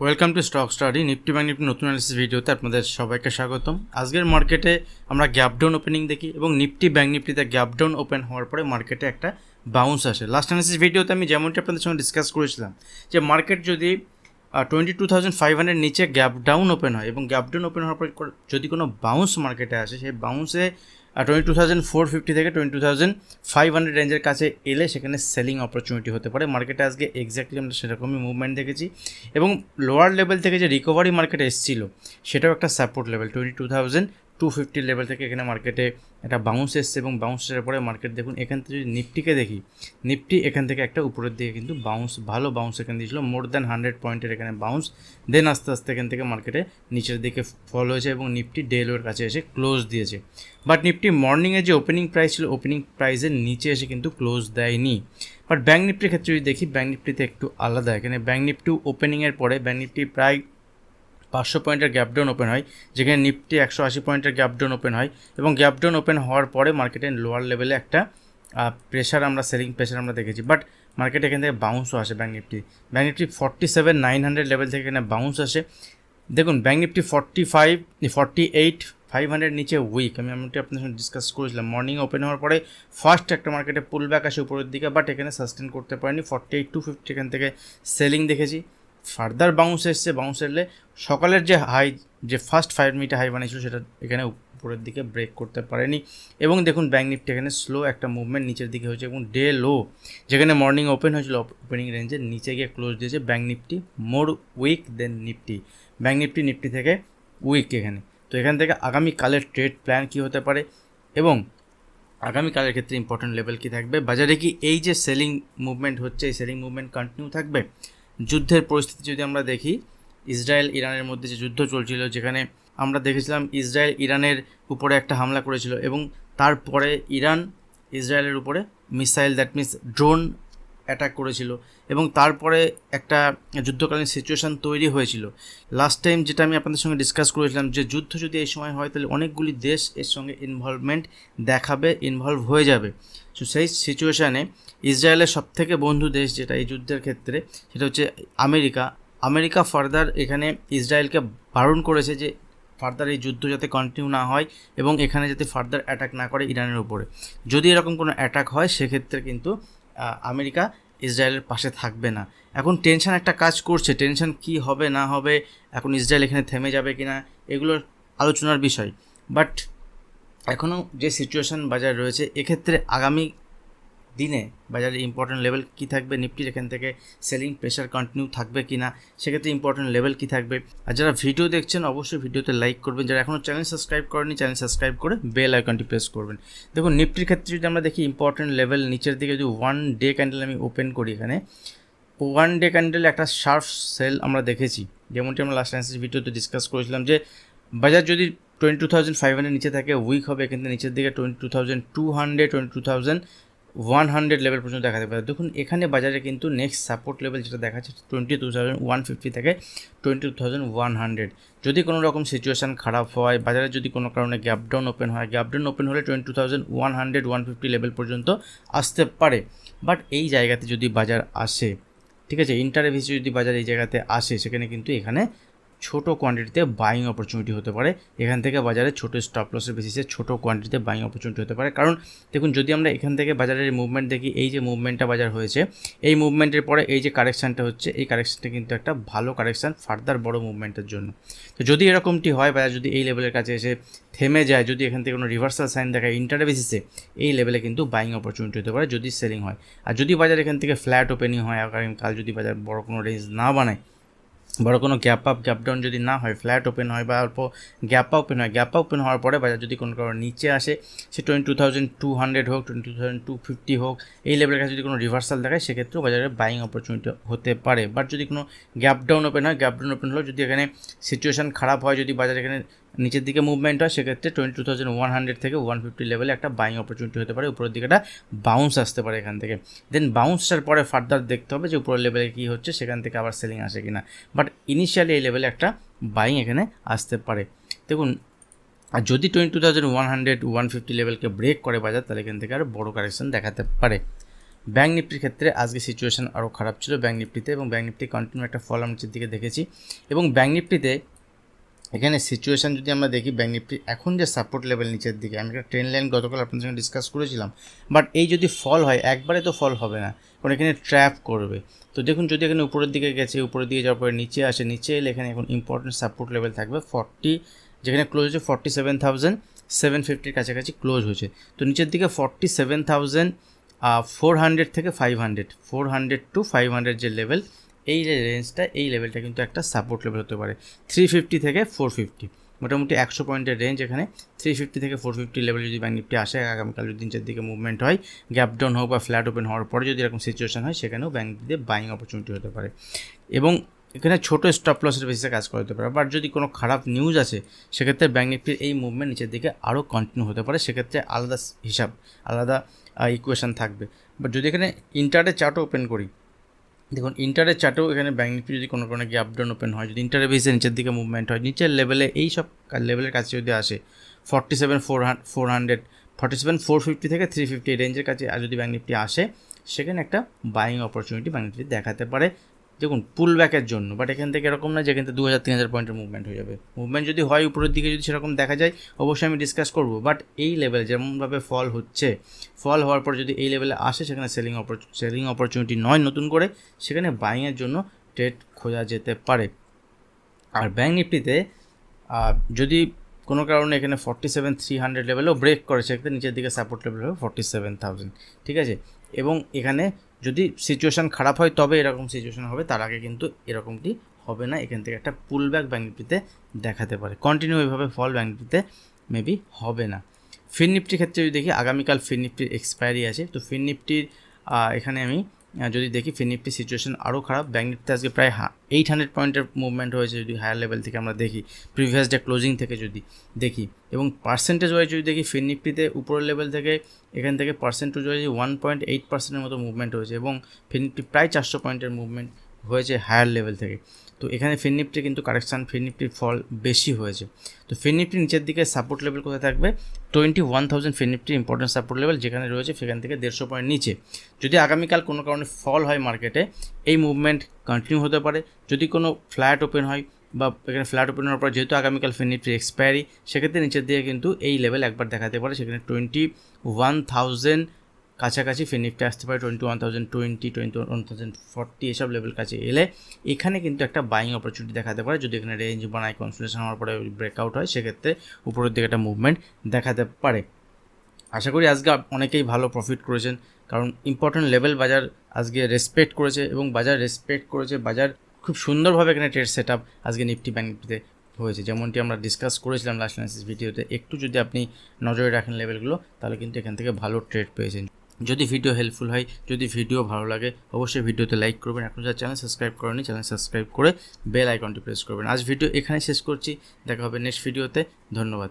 Welcome to stock study. Nifty bank Nifty নতুন analysis ভিডিওতে আপনাদের সবাইকে স্বাগতম। আজকের মার্কেটে আমরা গ্যাপ ডাউন ওপেনিং দেখি এবং নিফটি ব্যাংক নিফটিতে গ্যাপ ডাউন ওপেন হওয়ার পরে মার্কেটে একটা বাউন্স আসে। লাস্ট অ্যানালিসিস ভিডিওতে আমি যেমনটি আপনাদের সঙ্গে ডিসকাস করেছিলাম যে মার্কেট যদি 22,500 নিচে গ্যাপ ডাউন ওপেন হয় এবং গ্যাপ ডাউন ওপেন হওয়ার পর যদি কোনো বাউন্স মার্কেটে আসে, সেই বাউন্সে 22,450 থেকে 22,500 রেঞ্জের কাছে এলে সেখানে সেলিং অপরচুনিটি হতে পারে। মার্কেটে আজকে এক্স্যাক্টলি আমরা সেরকমই মুভমেন্ট দেখেছি এবং লোয়ার লেভেল থেকে যে রিকভারি মার্কেটে এসেছিলো সেটাও একটা সাপোর্ট লেভেল 22,250 লেভেল থেকে এখানে মার্কেটে একটা বাউন্স এসছে এবং বাউন্সের পরে মার্কেট দেখুন এখান থেকে যদি নিফটিকে দেখি, নিফটি এখান থেকে একটা উপরের দিকে কিন্তু বাউন্স, ভালো বাউন্স এখানে দিয়েছিল, মোর দ্যান 100 পয়েন্টের এখানে বাউন্স। দেন আস্তে আস্তে এখান থেকে মার্কেটে নিচের দিকে ফল হয়েছে এবং নিফটি ডে লোর কাছে এসে ক্লোজ দিয়েছে। বাট নিফটি মর্নিংয়ে যে ওপেনিং প্রাইস ছিল ওপেনিং প্রাইসের নিচে এসে কিন্তু ক্লোজ দেয়নি। বাট ব্যাঙ্ক নিফটির ক্ষেত্রে যদি দেখি, ব্যাঙ্ক নিফটিতে একটু আলাদা। এখানে ব্যাঙ্ক নিফটি ওপেনিংয়ের পরে ব্যাঙ্ক নিফটি প্রায় 500 পয়েন্টের গ্যাপ ডাউন ওপেন হয়, যেখানে নিফটি 180 পয়েন্টের গ্যাপ ডাউন ওপেন হয় এবং গ্যাপ ডাউন ওপেন হওয়ার পরে মার্কেটের লোয়ার লেভেলে একটা প্রেশার, আমরা সেলিং প্রেশার আমরা দেখেছি। বাট মার্কেট এখান থেকে বাউন্সও আসে। ব্যাঙ্ক নিফটি 47,900 লেভেল থেকে এখানে বাউন্স আসে। দেখুন ব্যাঙ্ক নিফটি 48,500 নিচে উইক। আমি আপনাদের সঙ্গে ডিসকাস করেছিলাম মর্নিং ওপেন হওয়ার পরে ফার্স্ট একটা মার্কেটে পুল ব্যাক আসে উপরের দিকে, বাট এখানে সাস্টেন করতে পারেনি। 48,250 এখান থেকে সেলিং দেখেছি। ফার্দার বাউন্স এসছে, বাউন্স এলে সকালের যে হাই, যে ফার্স্ট 5 মিনিটে হাই বানিয়েছিল সেটা এখানে উপরের দিকে ব্রেক করতে পারেনি এবং দেখুন ব্যাঙ্ক নিফটি এখানে স্লো একটা মুভমেন্ট নিচের দিকে হয়েছে এবং ডে লো যেখানে মর্নিং ওপেন হয়েছিল ওপেনিং রেঞ্জের নিচে গিয়ে ক্লোজ দিয়েছে। ব্যাঙ্ক নিফটি মোর উইক দেন নিফটি, ব্যাঙ্ক নিফটি নিফটি থেকে উইক এখানে। তো এখান থেকে আগামীকালের ট্রেড প্ল্যান কী হতে পারে এবং আগামীকালের ক্ষেত্রে ইম্পর্টেন্ট লেভেল কী থাকবে, বাজারে কি এই যে সেলিং মুভমেন্ট হচ্ছে এই সেলিং মুভমেন্ট কন্টিনিউ থাকবে? যুদ্ধের পরিস্থিতি যদি আমরা দেখি, ইসরায়েল ইরানের মধ্যে যে যুদ্ধ চলছিল, যেখানে আমরা দেখেছিলাম ইসরায়েল ইরানের উপরে একটা হামলা করেছিল এবং তারপরে ইরান ইসরায়েলের উপরে missile, that means drone attack করেছিল এবং তারপরে একটা যুদ্ধকালীন সিচুয়েশান তৈরি হয়েছিল। লাস্ট টাইম যেটা আমি আপনাদের সঙ্গে ডিসকাস করেছিলাম যে যুদ্ধ যদি এই সময় হয় তাহলে অনেকগুলি দেশ এর সঙ্গে ইনভলভমেন্ট দেখাবে, ইনভলভ হয়ে যাবে। সো সেই সিচুয়েশানে ইসরায়েলের সবথেকে বন্ধু দেশ যেটা এই যুদ্ধের ক্ষেত্রে, সেটা হচ্ছে আমেরিকা। আমেরিকা ফার্দার এখানে ইসরায়েলকে বারণ করেছে যে ফার্দার এই যুদ্ধ যাতে কন্টিনিউ না হয় এবং এখানে যাতে ফার্দার অ্যাটাক না করে ইরানের উপরে। যদি এরকম কোনো অ্যাটাক হয় সেক্ষেত্রে কিন্তু আমেরিকা ইসরায়েলের পাশে থাকবে না। এখন টেনশন একটা কাজ করছে, টেনশন কি হবে না হবে, এখন ইসরায়েল এখানে থেমে যাবে কিনা, এগুলোর আলোচনার বিষয়। বাট এখনও যে সিচুয়েশান বাজার রয়েছে এক্ষেত্রে আগামী দিনে বাজারে ইম্পর্টেন্ট লেভেল কী থাকবে, নিফটির এখান থেকে সেলিং প্রেশার কন্টিনিউ থাকবে কি না, সেক্ষেত্রে ইম্পর্টেন্ট লেভেল কী থাকবে। আর যারা ভিডিও দেখছেন অবশ্যই ভিডিওতে লাইক করবেন, যারা এখনও চ্যানেল সাবস্ক্রাইব করেনি চ্যানেল সাবস্ক্রাইব করে বেল আইকনটি প্রেস করবেন। দেখুন নিফটির ক্ষেত্রে যদি আমরা দেখি ইম্পর্টেন্ট লেভেল নিচের দিকে যদি 1 ডে ক্যান্ডেল আমি ওপেন করি, এখানে 1 ডে ক্যান্ডেল একটা শার্প সেল আমরা দেখেছি, যেমনটি আমরা লাস্ট অ্যানালিসিস ভিডিওতে ডিসকাস করেছিলাম যে বাজার যদি 22,500 নিচে থাকে উইক হবে, কিন্তু নিচের দিকে 22,200 22,100 লেভেল পর্যন্ত দেখাতে পারে। দেখুন এখানে বাজারে কিন্তু নেক্সট সাপোর্ট লেভেল যেটা দেখাচ্ছে 22,150 থেকে 22,100। যদি কোনো রকম সিচুয়েশান খারাপ হয়, বাজারে যদি কোনো কারণে গ্যাপ ডাউন ওপেন হয়, গ্যাপ ডাউন ওপেন হলে 22,100 150 লেভেল পর্যন্ত আসতে পারে। বাট এই জায়গাতে যদি বাজার আসে, ঠিক আছে, ইন্টারে বেসিসে যদি বাজার এই জায়গাতে আসে, সেখানে কিন্তু এখানে ছোট কোয়ান্টিটিতে বাইং অপরচুনিটি হতে পারে। এখান থেকে বাজারে ছোটো স্টপ লসের বেসিসে ছোটো কোয়ান্টিটিতে বাইং অপরচুনিটি হতে পারে। কারণ দেখুন যদি আমরা এখান থেকে বাজারের মুভমেন্ট দেখি, এই যে মুভমেন্টটা বাজার হয়েছে, এই মুভমেন্টের পরে এই যে কারেকশানটা হচ্ছে, এই কারেকশানটা কিন্তু একটা ভালো কারেকশান ফার্দার বড় মুভমেন্টের জন্য। তো যদি এরকমটি হয়, বাজার যদি এই লেভেলের কাছে এসে থেমে যায়, যদি এখান থেকে কোনো রিভার্সাল সাইন দেখায় ইন্টারে বেসিসে, এই লেভেলে কিন্তু বাইং অপরচুনিটি হতে পারে যদি সেলিং হয়। আর যদি বাজার এখান থেকে ফ্ল্যাট ওপেনিং হয়, আগামীকাল যদি বাজার বড় কোনো রেঞ্জ না বানায়, বড় কোনো গ্যাপ আপ গ্যাপ ডাউন যদি না হয়, ফ্ল্যাট ওপেন হয় বা অল্প গ্যাপ ওপেন হয়, গ্যাপ ওপেন হওয়ার পরে বাজার যদি কোনো কারণে নিচে আসে, সে 22,200 হোক 22,250 হোক, এই লেভেলের কাছে যদি কোনো রিভার্সাল দেখায় সেক্ষেত্রেও বাজারে বাইং অপরচুনিটি হতে পারে। বাট যদি কোনো গ্যাপ ডাউন ওপেন হয়, গ্যাপ ডাউন ওপেন হলেও যদি এখানে সিচুয়েশান খারাপ হয়, যদি বাজার এখানে নিচের দিকে মুভমেন্ট হয়, সেক্ষেত্রে 22,100 থেকে 150 লেভেলে একটা বাইং অপরচুনিটি হতে পারে, উপরের দিকে একটা বাউন্স আসতে পারে এখান থেকে। দেন বাউন্সটার পরে ফার্দার দেখতে হবে যে উপরের লেভেলে কী হচ্ছে, সেখান থেকে আবার সেলিং আসে কিনা। বাট ইনিশিয়ালি এই লেভেলে একটা বাইং এখানে আসতে পারে। দেখুন আর যদি 22,100 150 লেভেলকে ব্রেক করে বাজার, তাহলে এখান থেকে আর বড় কারেকশন দেখাতে পারে। ব্যাঙ্ক নিফটির ক্ষেত্রে আজকে সিচুয়েশন আরও খারাপ ছিল ব্যাঙ্ক নিফটিতে, এবং ব্যাঙ্ক নিফটি কন্টিনিউ একটা ফল আমরা নিচের দিকে দেখেছি। এবং ব্যাঙ্ক নিফটিতে এখানে সিচুয়েশান যদি আমরা দেখি, ব্যাঙ্ক নিফটি এখন যে সাপোর্ট লেভেল নিচের দিকে, আমি একটা ট্রেন লাইন গতকাল আপনাদের সঙ্গে ডিসকাস করেছিলাম, বাট এই যদি ফল হয় একবারে তো ফল হবে না, কারণ এখানে ট্র্যাপ করবে। তো দেখুন যদি এখানে উপরের দিকে গেছে, উপরের দিকে যাওয়ার পরে নিচে আসে, নিচে এলে এখানে এখন ইম্পর্টেন্ট সাপোর্ট লেভেল থাকবে 40, যেখানে ক্লোজ হচ্ছে 47,750 কাছাকাছি ক্লোজ হয়েছে। তো নিচের দিকে 47,400 থেকে 400 to 500 যে লেভেল, এই যে রেঞ্জটা, এই লেভেলটা কিন্তু একটা সাপোর্ট লেভেল হতে পারে। 350 থেকে 450 মোটামুটি 100 পয়েন্টের রেঞ্জ এখানে। 350 থেকে 450 লেভেল যদি ব্যাঙ্ক নিফটি আসে, আগামীকাল যদি নিচের দিকে মুভমেন্ট হয়, গ্যাপ ডাউন হোক বা ফ্ল্যাট ওপেন হওয়ার পরে যদি এরকম সিচুয়েশন হয়, সেখানেও ব্যাঙ্ক নিফটিতে বাইং অপরচুনিটি হতে পারে, এবং এখানে ছোটো স্টপ লসের বেসিসে কাজ করতে পারে। বাট যদি কোনো খারাপ নিউজ আছে, সেক্ষেত্রে ব্যাঙ্ক নিফটির এই মুভমেন্ট নিচের দিকে আরও কন্টিনিউ হতে পারে, সেক্ষেত্রে আলাদা হিসাব, আলাদা ইকুয়েশন থাকবে। বাট যদি এখানে ইন্টারডে চার্টও ওপেন করি, দেখুন ইন্টারের চার্টেও এখানে ব্যাঙ্ক নিফটি যদি কোনো কারণে গ্যাপ ডাউন ওপেন হয়, যদি ইন্টারের বেসে নিচের দিকে মুভমেন্ট হয়, নিচের লেভেলে এই সব লেভেলের কাছে যদি আসে 47,400, 47,450 থেকে 350 রেঞ্জের কাছে যদি ব্যাঙ্ক নিফটি আসে, সেখানে একটা বাইং অপরচুনিটি ব্যাঙ্ক নিফটি দেখাতে পারে, দেখুন পুল ব্যাকের জন্য। বাট এখান থেকে এরকম না যে এখান থেকে 2,000-3,000 পয়েন্টের মুভমেন্ট হয়ে যাবে। মুভমেন্ট যদি হয় উপরের দিকে, যদি সেরকম দেখা যায়, অবশ্যই আমি ডিসকাস করব। বাট এই লেভেলে যেমনভাবে ফল হচ্ছে, ফল হওয়ার পর যদি এই লেভেলে আসে, সেখানে সেলিং অপরচুনিটি নয় নতুন করে, সেখানে বাইংয়ের জন্য ট্রেড খোঁজা যেতে পারে। আর ব্যাঙ্ক নিফটিতে যদি কোনো কারণে এখানে 47,300 লেভেলেও ব্রেক করে, সেক্ষেত্রে নিচের দিকে সাপোর্ট লেভেল হবে 47,000, ঠিক আছে। এবং এখানে যদি সিচুয়েশান খারাপ হয় তবে এরকম সিচুয়েশান হবে, তার আগে কিন্তু এরকমটি হবে না। এখান থেকে একটা পুল ব্যাক ব্যাঙ্ক নিফটিতে দেখাতে পারে, কন্টিনিউ এইভাবে ফল ব্যাঙ্ক নিফটিতে মেবি হবে না। ফিন নিফটির ক্ষেত্রে যদি দেখি, আগামীকাল ফিন নিফটির এক্সপায়ারি আছে। তো ফিন নিফটির এখানে আমি যদি দেখি, ফিন নিফটির সিচুয়েশান আরও খারাপ। ব্যাঙ্ক নিফটিতে আজকে প্রায় 800 পয়েন্টের মুভমেন্ট হয়েছে যদি হায়ার লেভেল থেকে আমরা দেখি, প্রিভিয়াস ডে ক্লোজিং থেকে যদি দেখি। এবং পার্সেন্টেজ ওয়াইজ যদি দেখি, ফিন নিফটিতে উপরের লেভেল থেকে এখান থেকে পার্সেন্টেজ ওয়াইজ 1.8%-এর মতো মুভমেন্ট হয়েছে, এবং ফিন নিফটি প্রায় 400 পয়েন্টের মুভমেন্ট হয়েছে হায়ার লেভেল থেকে। তো এখানে ফিন নিফটি কিন্তু কারেকশান, ফিন নিফটির ফল বেশি হয়েছে। তো ফিন নিফটি নিচের দিকে সাপোর্ট লেভেল কোথায় থাকবে, 21,000 ফিন নিফটির ইম্পর্টেন্ট সাপোর্ট লেভেল যেখানে রয়েছে, সেখান থেকে 150 পয়েন্ট নিচে। যদি আগামীকাল কোনো কারণে ফল হয় মার্কেটে, এই মুভমেন্ট কন্টিনিউ হতে পারে। যদি কোনো ফ্ল্যাট ওপেন হয়, বা এখানে ফ্ল্যাট ওপেন হওয়ার পর যেহেতু আগামীকাল ফিন নিফটির এক্সপায়ারি, সেক্ষেত্রে নিচের দিকে কিন্তু এই লেভেল একবার দেখাতে পারে, সেখানে 21,000 কাছাকাছি ফিন নিফটি আসতে পারে। 21,020, 21,040 এসব লেভেল কাছে এলে এখানে কিন্তু একটা বাইং অপরচুনিটি দেখাতে পারে। যদি এখানে রেঞ্জ বানায়, কনসোলিডেশন হওয়ার পরে ব্রেকআউট হয়, সেক্ষেত্রে উপরের দিকে একটা মুভমেন্ট দেখাতে পারে। আশা করি আজকে অনেকেই ভালো প্রফিট করেছেন, কারণ ইম্পর্টেন্ট লেভেল বাজার আজকে রেসপেক্ট করেছে, এবং বাজার রেসপেক্ট করেছে, বাজার খুব সুন্দরভাবে এখানে ট্রেড সেট আপ আজকে নিফটি ব্যাঙ্ক নিফটিতে হয়েছে, যেমনটি আমরা ডিসকাস করেছিলাম লাস্ট অ্যানালিসিস ভিডিওতে। একটু যদি আপনি নজরে রাখেন লেভেলগুলো, তাহলে কিন্তু এখান থেকে ভালো ট্রেড পেয়েছেন। যদি ভিডিও হেল্পফুল হয়, যদি ভিডিও ভালো লাগে, অবশ্যই ভিডিওতে লাইক করবেন। এখন যারা চ্যানেল সাবস্ক্রাইব করেনি, চ্যানেল সাবস্ক্রাইব করে বেল আইকনটি প্রেস করবেন। আজ ভিডিও এখানে শেষ করছি, দেখা হবে নেক্সট ভিডিওতে। ধন্যবাদ।